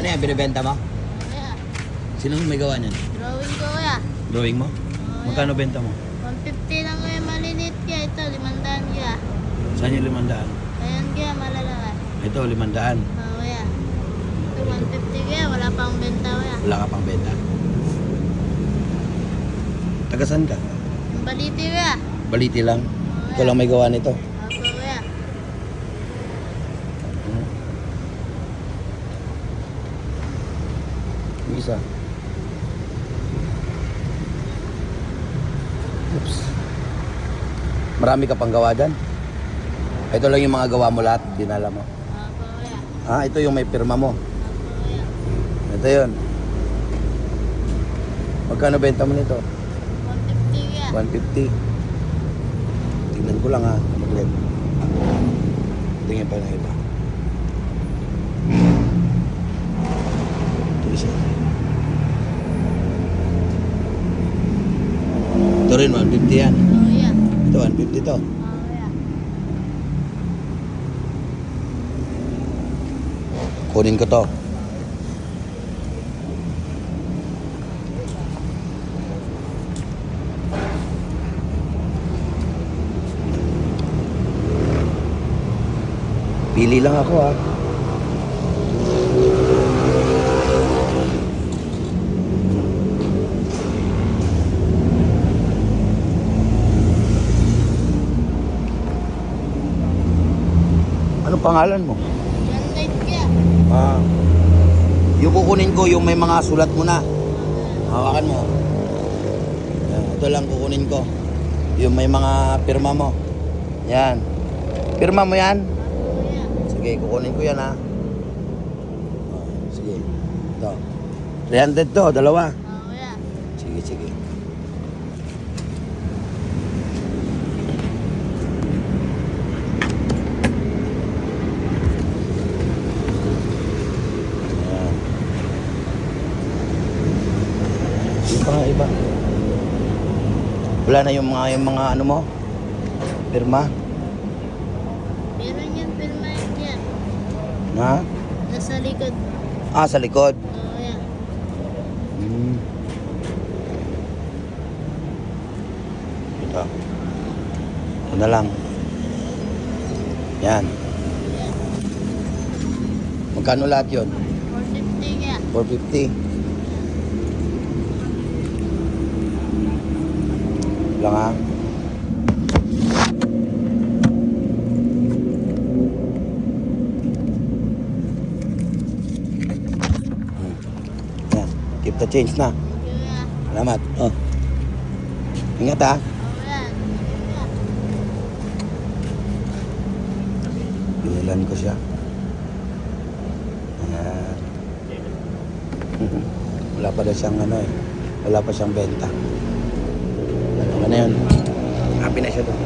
Ano yan, binibenta mo? Kuya. Sinong may gawa niyan? Drawing ko kuya. Drawing mo? Magkano benta mo? 150 lang kuya, maliliit kaya. Ito, 500 kaya. Saan yung 500? Ayan kaya, malalaki. Ito, 500. Kuya. Ito, 150 kaya, wala pang benta kuya. Wala ka pang benta. Taga saan ka? Ang baliti kuya. Baliti lang. Ikaw lang may gawa nito. Opo kuya. Yung isa. Oops. Marami ka pang gawa dyan? Ito lang yung mga gawa mo lahat, dinala mo. Opo kuya. Ah, ito yung may pirma mo. Opo kuya. Ito yun. Magkano benta mo nito? 150 kaya. 150. Tingnan ko lang ha. Maglet. Tingnan pa na iba. Ito isa. Ito rin, 150 yan. Kuya. Ito, 150 to. Kuya. Kunin ko to. Pili lang ako ha. Anong pangalan mo? Yan light kaya. Ah. Yung kukunin ko, yung may mga sulat mo na. Hawakan mo. Yan, ito lang kukunin ko. Yung may mga pirma mo. Yan. Pirma mo yan? Kuya. Sige, kukunin ko yan ha. Sige. Ito. 300 to, dalawa. Kuya. Sige, sige. Ayan. Yung pa nga iba. Wala na yung mga ano mo? Pirma? Meron yan, pirma yan. Ha? Nasa likod. Ah, sa likod. Kuya. Hmm. Ito. Ito na lang. Yan. Magkano lahat yun? 450 kaya. 450. Lang ha. Yan. Keep the change na. Kuya. Salamat. Oh. Ingat ha. Kuya. Binilan ko siya. Ayan. Wala pa daw siyang ano eh. Wala pa siyang benta. Ano na yun? Happy na siya doon.